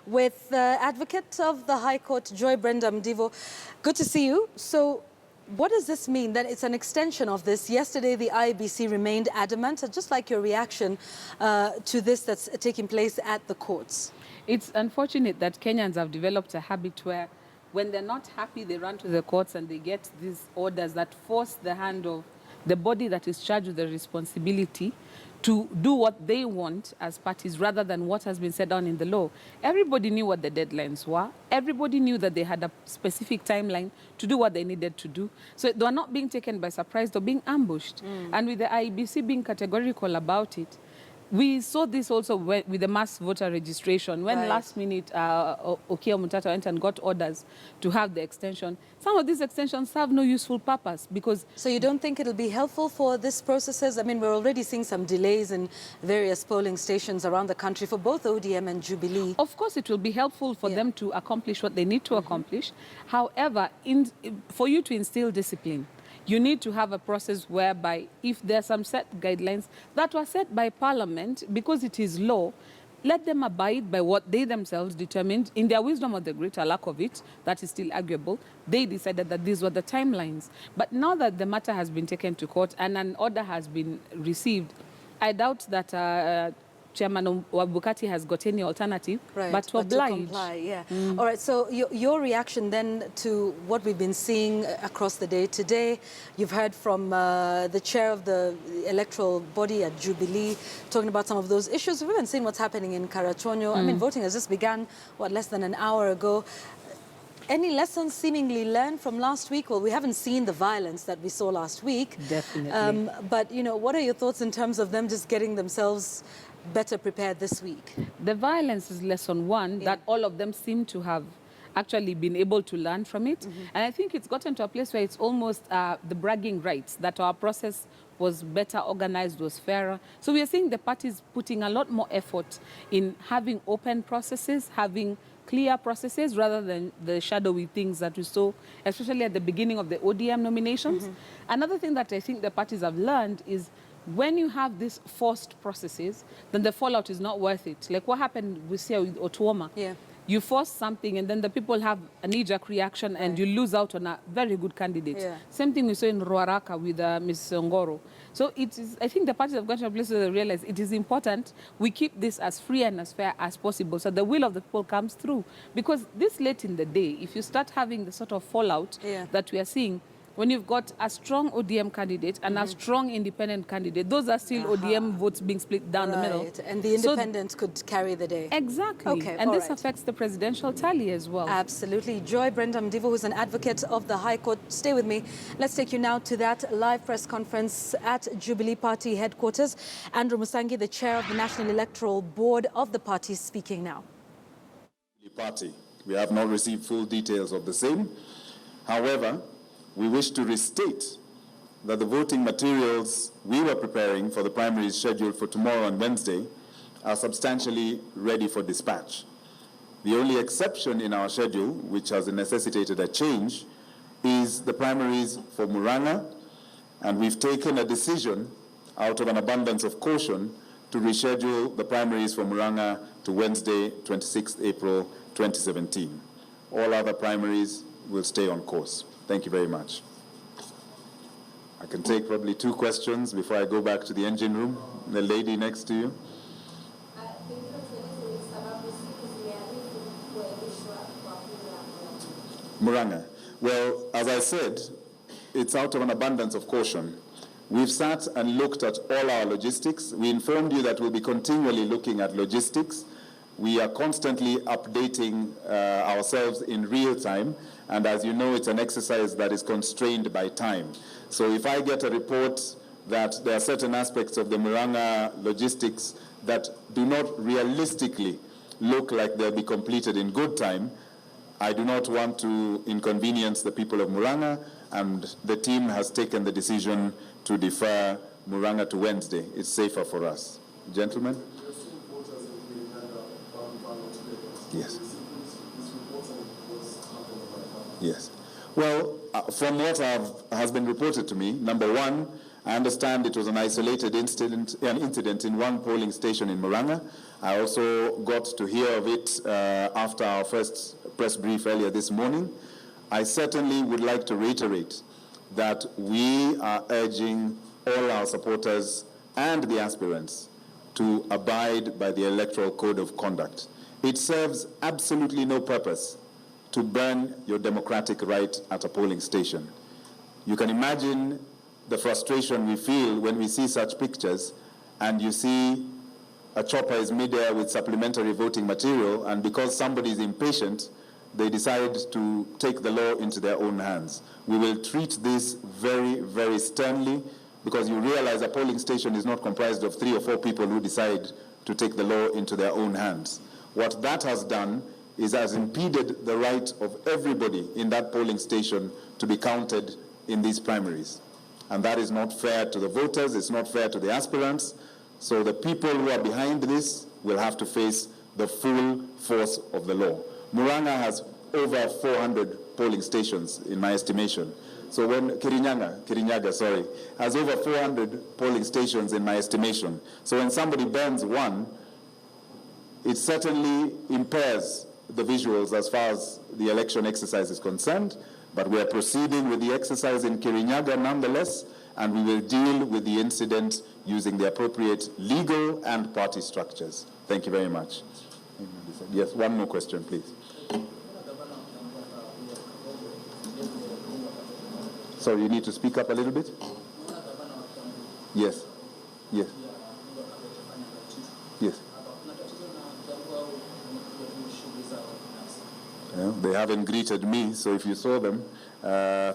with Advocate of the High Court, Joy Brenda Mdivo. Good to see you. So what does this mean? That it's an extension of this. Yesterday, the IEBC remained adamant, just like your reaction to this that's taking place at the courts. It's unfortunate that Kenyans have developed a habit where when they're not happy, they run to the courts and they get these orders that force the hand of the body that is charged with the responsibility to do what they want as parties rather than what has been set down in the law. Everybody knew what the deadlines were. Everybody knew that they had a specific timeline to do what they needed to do. So they were not being taken by surprise, they're being ambushed. And with the IEBC being categorical about it, we saw this also with the mass voter registration. When last minute Okiya Mutata went and got orders to have the extension, some of these extensions have no useful purpose because... So you don't think it'll be helpful for this processes? I mean, we're already seeing some delays in various polling stations around the country for both ODM and Jubilee. Of course, it will be helpful for them to accomplish what they need to accomplish. However, for you to instill discipline, you need to have a process whereby if there are some set guidelines that were set by Parliament, because it is law, let them abide by what they themselves determined. In their wisdom or the greater lack of it, that is still arguable, they decided that these were the timelines. But now that the matter has been taken to court and an order has been received, I doubt that Chairman Wabukati has got any alternative but to oblige. To comply, All right, so your reaction then to what we've been seeing across the day today, you've heard from the chair of the electoral body at Jubilee talking about some of those issues. We've even seen what's happening in Karachuonyo. I mean, voting has just begun, less than an hour ago. Any lessons seemingly learned from last week? Well, we haven't seen the violence that we saw last week. Definitely. But, what are your thoughts in terms of them just getting themselves better prepared this week? The violence is lesson one that all of them seem to have actually been able to learn from it. And I think it's gotten to a place where it's almost the bragging rights that our process was better organized, was fairer. So we are seeing the parties putting a lot more effort in having open processes, having clear processes rather than the shadowy things that we saw, especially at the beginning of the ODM nominations. Another thing that I think the parties have learned is when you have these forced processes, then the fallout is not worth it. Like what happened with Otuoma. You force something and then the people have a knee-jerk reaction and you lose out on a very good candidate. Same thing we saw in Ruaraka with Ms. Ngoro. So I think the parties have got to a place where they realize it is important we keep this as free and as fair as possible so the will of the people comes through. Because this late in the day, if you start having the sort of fallout that we are seeing, when you've got a strong ODM candidate and a strong independent candidate, those are still ODM votes being split down the middle. And the independent could carry the day. Exactly. Okay, and this affects the presidential tally as well. Absolutely. Joy Brenda Mdivo, who's an advocate of the High Court. Stay with me. Let's take you now to that live press conference at Jubilee Party headquarters. Andrew Musangi, the chair of the National Electoral Board of the party, speaking now. Party. We have not received full details of the same. However, we wish to restate that the voting materials we were preparing for the primaries scheduled for tomorrow and Wednesday are substantially ready for dispatch. The only exception in our schedule, which has necessitated a change, is the primaries for Murang'a, and we've taken a decision out of an abundance of caution to reschedule the primaries for Murang'a to Wednesday, 26th April 2017. All other primaries will stay on course. Thank you very much. I can take probably 2 questions before I go back to the engine room. The lady next to you. Murang'a. Well, as I said, it's out of an abundance of caution. We've sat and looked at all our logistics. We informed you that we'll be continually looking at logistics. We are constantly updating ourselves in real time. And as you know, it's an exercise that is constrained by time. So if I get a report that there are certain aspects of the Murang'a logistics that do not realistically look like they'll be completed in good time, I do not want to inconvenience the people of Murang'a, and the team has taken the decision to defer Murang'a to Wednesday. It's safer for us. Gentlemen? Yes. Yes. Well, from what has been reported to me, number one, I understand it was an isolated incident in one polling station in Murang'a. I also got to hear of it after our first press brief earlier this morning. I certainly would like to reiterate that we are urging all our supporters and the aspirants to abide by the Electoral Code of Conduct. It serves absolutely no purpose to burn your democratic right at a polling station. You can imagine the frustration we feel when we see such pictures and you see a chopper is midair with supplementary voting material, and because somebody is impatient, they decide to take the law into their own hands. We will treat this very, very sternly, because you realize a polling station is not comprised of 3 or 4 people who decide to take the law into their own hands. What that has done is has impeded the right of everybody in that polling station to be counted in these primaries. And that is not fair to the voters, it's not fair to the aspirants. So the people who are behind this will have to face the full force of the law. Muranga has over 400 polling stations, in my estimation. So when Kirinyaga, has over 400 polling stations, in my estimation. So when somebody burns one, it certainly impairs the visuals as far as the election exercise is concerned. But we are proceeding with the exercise in Kirinyaga nonetheless, and we will deal with the incident using the appropriate legal and party structures. Thank you very much. Yes, one more question, please. Sorry, you need to speak up a little bit? Yes. Yes. Yes. Well, they haven't greeted me, so if you saw them,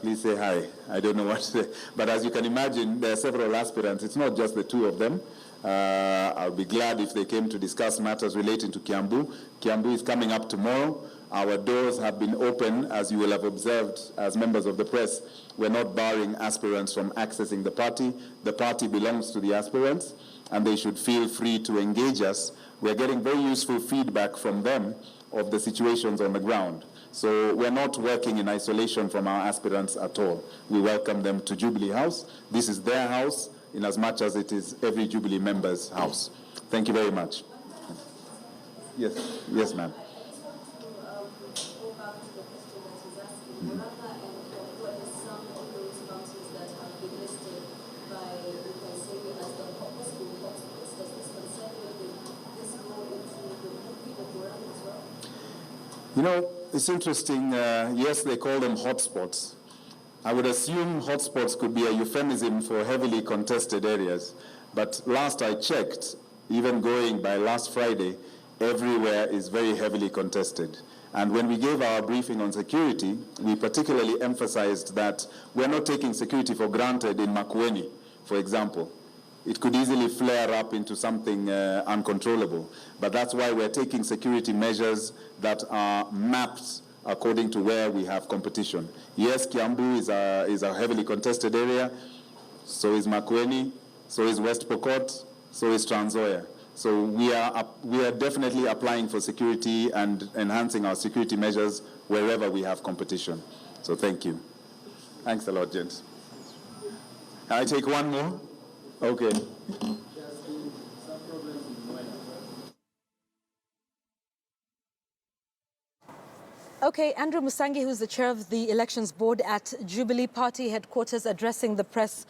please say hi. I don't know what to say. But as you can imagine, there are several aspirants. It's not just the 2 of them. I'll be glad if they came to discuss matters relating to Kiambu. Kiambu is coming up tomorrow. Our doors have been open, as you will have observed as members of the press. We're not barring aspirants from accessing the party. The party belongs to the aspirants, and they should feel free to engage us. We're getting very useful feedback from them of the situations on the ground. So we're not working in isolation from our aspirants at all. We welcome them to Jubilee House. This is their house in as much as it is every Jubilee member's house. Thank you very much. Yes, yes, ma'am. You know, it's interesting. Yes, they call them hotspots. I would assume hotspots could be a euphemism for heavily contested areas. But last I checked, even going by last Friday, everywhere is very heavily contested. And when we gave our briefing on security, we particularly emphasized that we're not taking security for granted in Makueni, for example. It could easily flare up into something uncontrollable. But that's why we're taking security measures that are mapped according to where we have competition. Yes, Kiambu is a heavily contested area. So is Makueni, so is West Pokot, so is Trans Nzoia. So we are definitely applying for security and enhancing our security measures wherever we have competition. So thank you. Thanks a lot, gents. Can I take one more? Okay. Okay, Andrew Musangi, who's the chair of the elections board at Jubilee Party headquarters, addressing the press,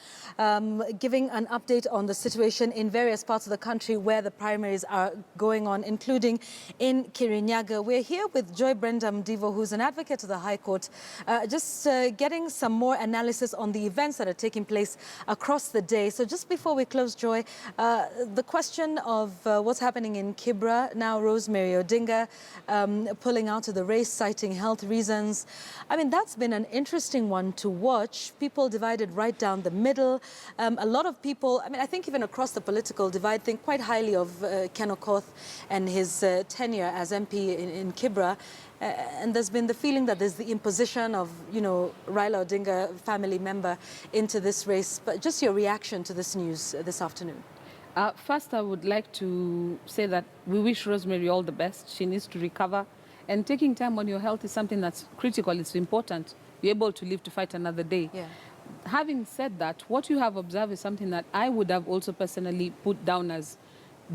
giving an update on the situation in various parts of the country where the primaries are going on, including in Kirinyaga. We're here with Joy Brenda Mdivo, who's an advocate to the High Court, just getting some more analysis on the events that are taking place across the day. So just before we close, Joy, the question of what's happening in Kibra, now Rosemary Odinga pulling out of the race, citing health reasons. I mean, that's been an interesting one to watch. People divided right down the middle. A lot of people, I mean, I think even across the political divide, think quite highly of Ken Okoth and his tenure as MP in Kibra. And there's been the feeling that there's the imposition of, you know, Raila Odinga, family member, into this race. But just your reaction to this news this afternoon. First, I would like to say that we wish Rosemary all the best. She needs to recover. And taking time on your health is something that's critical. It's important. You're able to live to fight another day. Yeah. Having said that, what you have observed is something that I would have also personally put down as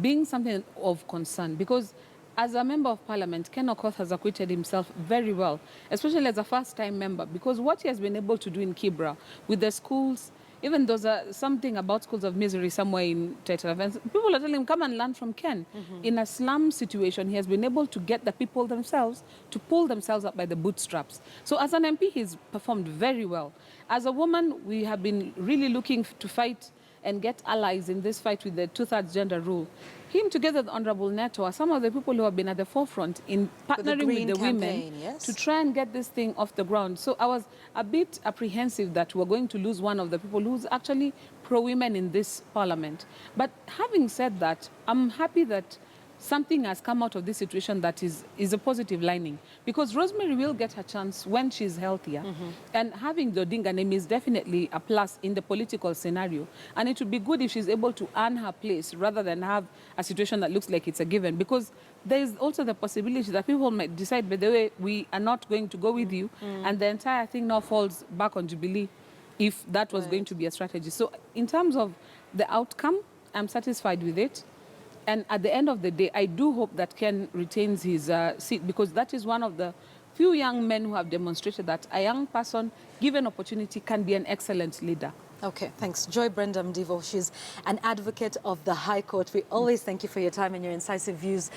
being something of concern, because as a member of parliament, Ken Okoth has acquitted himself very well, especially as a first-time member, because what he has been able to do in Kibra with the schools, even there's something about schools of misery somewhere in Taita. People are telling him, come and learn from Ken. In a slum situation, he has been able to get the people themselves to pull themselves up by the bootstraps. So as an MP, he's performed very well. As a woman, we have been really looking to fight and get allies in this fight with the 2/3 gender rule. Him together with Honorable Neto are some of the people who have been at the forefront in partnering with the campaign, women yes, to try and get this thing off the ground. So I was a bit apprehensive that we're going to lose one of the people who's actually pro-women in this parliament. But having said that, I'm happy that something has come out of this situation that is a positive lining, because Rosemary will get her chance when she's healthier. And having the Odinga name is definitely a plus in the political scenario. And it would be good if she's able to earn her place rather than have a situation that looks like it's a given, because there is also the possibility that people might decide, by the way, we are not going to go with you, and the entire thing now falls back on Jubilee if that was going to be a strategy. So in terms of the outcome, I'm satisfied with it. And at the end of the day, I do hope that Ken retains his seat, because that is one of the few young men who have demonstrated that a young person, given opportunity, can be an excellent leader. Okay, thanks. Joy Brenda Mdivo, she's an advocate of the High Court. We always thank you for your time and your incisive views.